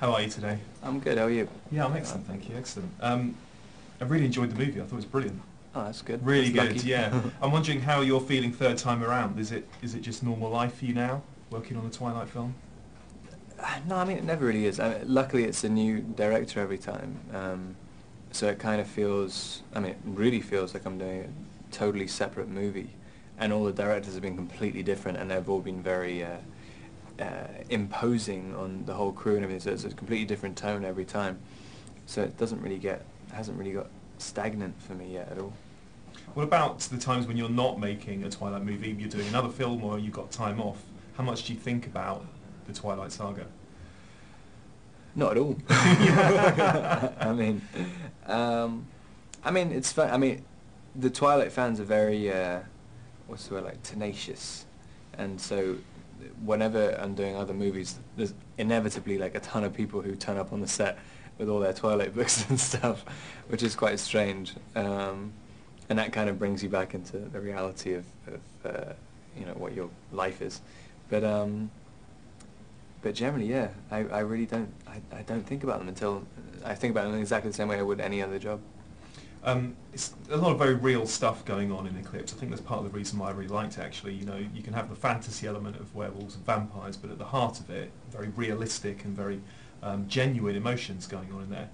How are you today? I'm good, how are you? Yeah, I'm excellent, thank you. Excellent. I really enjoyed the movie. I thought it was brilliant. Oh, that's good. Really That's good. lucky. Yeah. I'm wondering how you're feeling third time around. Is it just normal life for you now, working on a Twilight film? No, I mean, it never really is. Luckily, it's a new director every time. So it kind of feels, it really feels like I'm doing a totally separate movie. And all the directors have been completely different, and they've all been very imposing on the whole crew and everything. So it's a completely different tone every time. So it hasn't really got stagnant for me yet at all. What about the times when you're not making a Twilight movie, you're doing another film or you've got time off? How much do you think about the Twilight saga? Not at all. It's fun. The Twilight fans are very, what's the word, like tenacious, and so whenever I'm doing other movies, there's inevitably like a ton of people who turn up on the set with all their Twilight books and stuff, which is quite strange, and that kind of brings you back into the reality of what your life is, but generally, yeah, I really don't think about them until I think about them in exactly the same way I would any other job. It's a lot of very real stuff going on in Eclipse. I think that's part of the reason why I really liked it, actually. You know, you can have the fantasy element of werewolves and vampires, but at the heart of it, very realistic and very genuine emotions going on in there.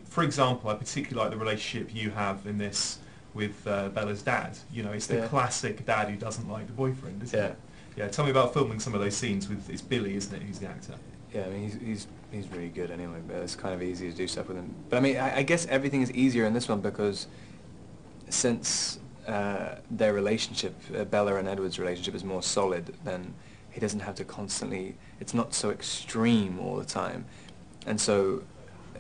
For example, I particularly like the relationship you have in this with Bella's dad. You know, it's the classic dad who doesn't like the boyfriend, isn't it? Yeah, tell me about filming some of those scenes with, it's Billy, isn't it, who's the actor? Yeah, I mean, he's really good anyway, but it's kind of easy to do stuff with him. But I mean, I guess everything is easier in this one because since their relationship, Bella and Edward's relationship, is more solid, then he doesn't have to constantly, it's not so extreme all the time. And so,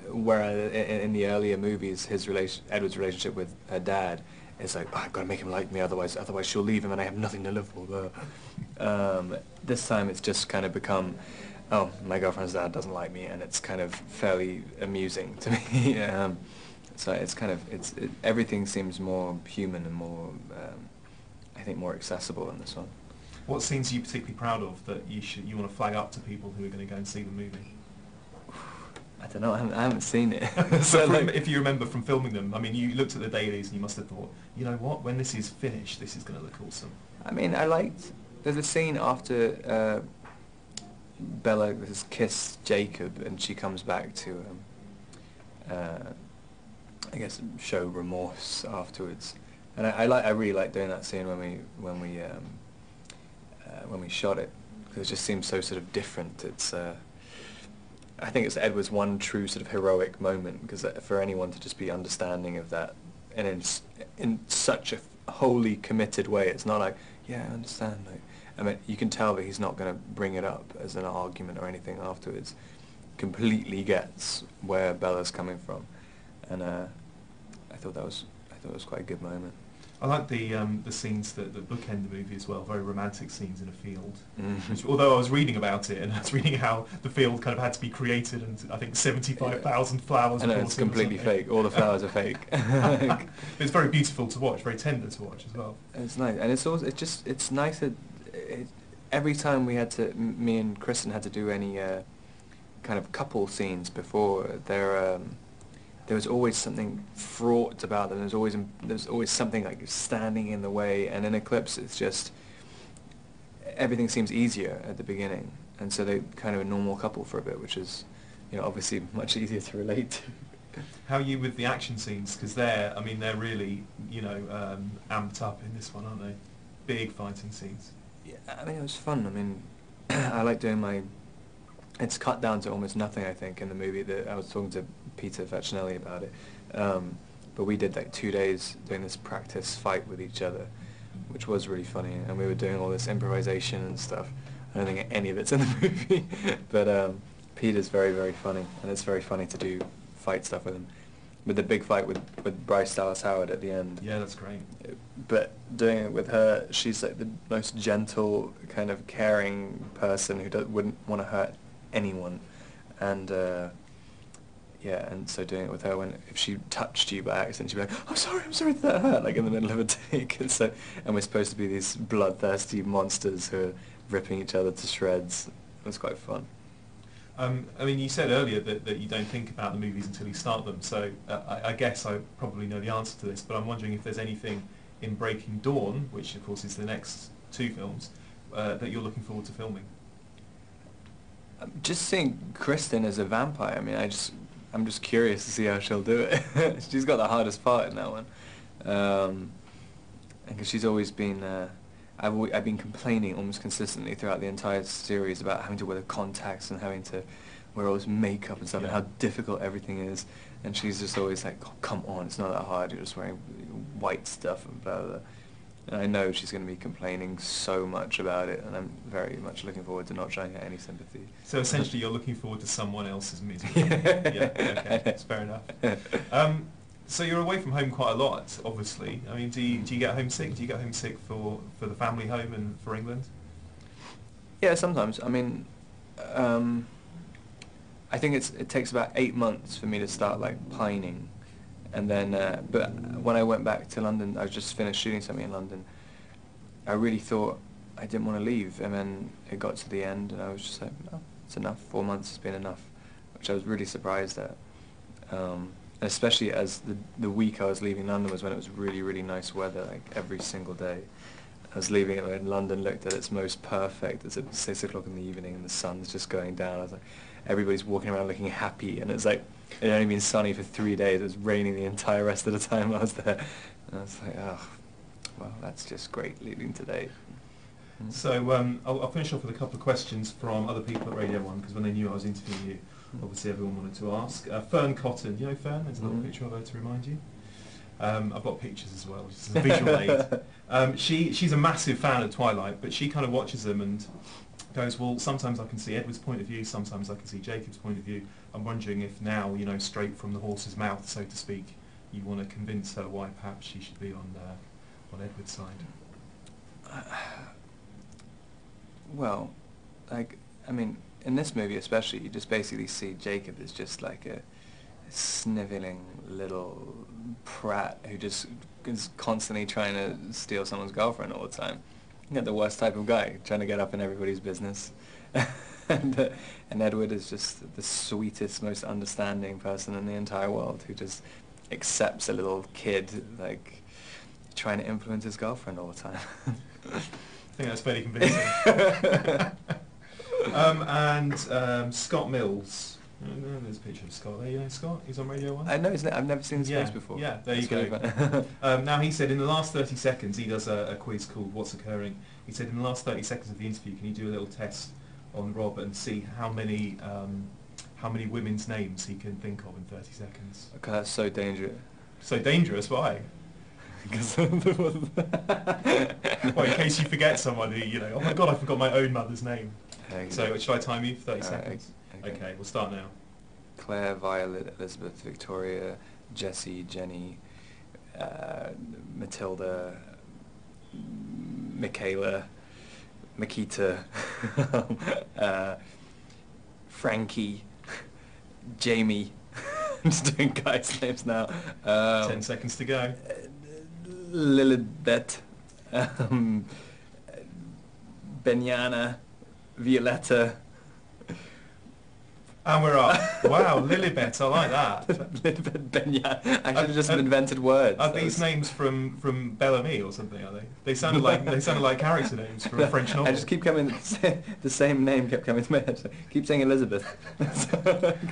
whereas in the earlier movies, Edward's relationship with her dad, it's like, oh, I've got to make him like me, otherwise she'll leave him and I have nothing to live for. This time it's just kind of become, oh, my girlfriend's dad doesn't like me, and it's kind of fairly amusing to me. So it's kind of, everything seems more human and more, I think, more accessible in this one. What scenes are you particularly proud of that you want to flag up to people who are going to go and see the movie? I don't know, I haven't seen it. So if you remember from filming them, I mean, you looked at the dailies and you must have thought, you know what, when this is finished, this is going to look awesome. I mean, there's a scene after Bella has kissed Jacob and she comes back to, I guess, show remorse afterwards. And I really like doing that scene when we shot it, because it just seems so sort of different. I think it's Edward's one true sort of heroic moment, because for anyone to just be understanding of that, and in such a wholly committed way, it's not like, yeah, I understand. Like, I mean, you can tell that he's not going to bring it up as an argument or anything afterwards. Completely gets where Bella's coming from, and I thought it was quite a good moment. I like the scenes that bookend the movie as well, very romantic scenes in a field. Mm-hmm. Which, although I was reading about it, and I was reading how the field kind of had to be created, and I think 75,000 flowers. I know, it's completely fake. All the flowers are fake. It's very beautiful to watch, very tender to watch as well. It's nice, and it's nice that every time me and Kristen had to do any kind of couple scenes before, there was always something fraught about them. There's always something like standing in the way. And in Eclipse, it's just everything seems easier at the beginning, and so they're kind of a normal couple for a bit, which is, obviously much easier to relate to. How are you with the action scenes? Because they're really, amped up in this one, aren't they? Big fighting scenes. Yeah, I mean, it was fun. I mean, I like doing it's cut down to almost nothing, I think, in the movie. I was talking to Peter Facinelli about it, but we did like 2 days doing this practice fight with each other, which was really funny, and we were doing all this improvisation and stuff. I don't think any of it's in the movie, but Peter's very, very funny, and it's very funny to do fight stuff with him. With the big fight with Bryce Dallas Howard at the end. Yeah, that's great. But doing it with her, she's like the most gentle, kind of caring person who wouldn't want to hurt anyone, and and so doing it with her, if she touched you by accident, she'd be like, I'm sorry that hurt, like in the middle of a take. And we're supposed to be these bloodthirsty monsters who are ripping each other to shreds. It was quite fun. I mean, you said earlier that you don't think about the movies until you start them, so I guess I probably know the answer to this, but I'm wondering if there's anything in Breaking Dawn, which of course is the next two films, that you're looking forward to filming. Just seeing Kristen as a vampire, I mean, I'm just curious to see how she'll do it. She's got the hardest part in that one. Because she's always been, I've been complaining almost consistently throughout the entire series about having to wear the contacts and having to wear all this makeup and stuff, and how difficult everything is. And she's just always like, oh, come on, it's not that hard, you're just wearing white stuff and blah, blah, blah. And I know she's going to be complaining so much about it, and I'm very much looking forward to not showing her any sympathy. So essentially you're looking forward to someone else's misery. Yeah, okay, that's fair enough. So you're away from home quite a lot, obviously. I mean, do you get homesick? Do you get homesick for the family home and for England? Yeah, sometimes. I mean, I think it takes about 8 months for me to start like pining, and then but when I went back to London, I just finished shooting something in London. I really thought I didn't want to leave, and then it got to the end, and I was just like, no, it's enough. 4 months has been enough, which I was really surprised at. Especially as the week I was leaving London was when it was really, really nice weather, like every single day. I was leaving it when London looked at its most perfect. It's at 6 o'clock in the evening and the sun's just going down. I was like, everybody's walking around looking happy, and it's like, it had only been sunny for 3 days. It was raining the entire rest of the time I was there. And I was like, oh, well, that's just great leaving today. So I'll finish off with a couple of questions from other people at Radio 1, because when they knew I was interviewing you, obviously everyone wanted to ask. Fern Cotton, you know Fern? There's a little picture of her to remind you. I've got pictures as well, which is a visual aid. She's a massive fan of Twilight, but she kind of watches them and goes, well, sometimes I can see Edward's point of view, sometimes I can see Jacob's point of view. I'm wondering if now, you know, straight from the horse's mouth, so to speak, you want to convince her why perhaps she should be on Edward's side. Well, like, I mean, in this movie especially, you just basically see Jacob as just like a snivelling little prat who just is constantly trying to steal someone's girlfriend all the time. You know, the worst type of guy, trying to get up in everybody's business. and Edward is just the sweetest, most understanding person in the entire world, who just accepts a little kid, like, trying to influence his girlfriend all the time. I think that's fairly convincing. Scott Mills. There's a picture of Scott there. You know Scott? He's on Radio 1. I know his name. I've never seen his face before. Yeah, there you go. Really now he said in the last 30 seconds, he does a quiz called What's Occurring. He said in the last 30 seconds of the interview, can you do a little test on Rob and see how many women's names he can think of in 30 seconds? Okay, that's so dangerous. So dangerous? Why? Because well, in case you forget someone who, you know, oh my god, I forgot my own mother's name. Okay. So should I time you for 30 seconds? Okay. Okay, we'll start now. Claire, Violet, Elizabeth, Victoria, Jessie, Jenny, Matilda, Michaela, Makita, Frankie, Jamie. I'm just doing guys' names now. 10 seconds to go. Lilibet, Benyana, Violetta. And we're up. Wow, Lilibet, I like that. Lilibet, Benyana. I should have just invented words. Are these names from Bellamy or something? Are they? They sounded like character names from a French novel. I just keep coming. The same name kept coming to my head. So keep saying Elizabeth.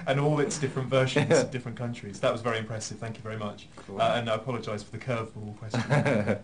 And all its different versions in different countries. That was very impressive. Thank you very much. Cool. And I apologise for the curveball question.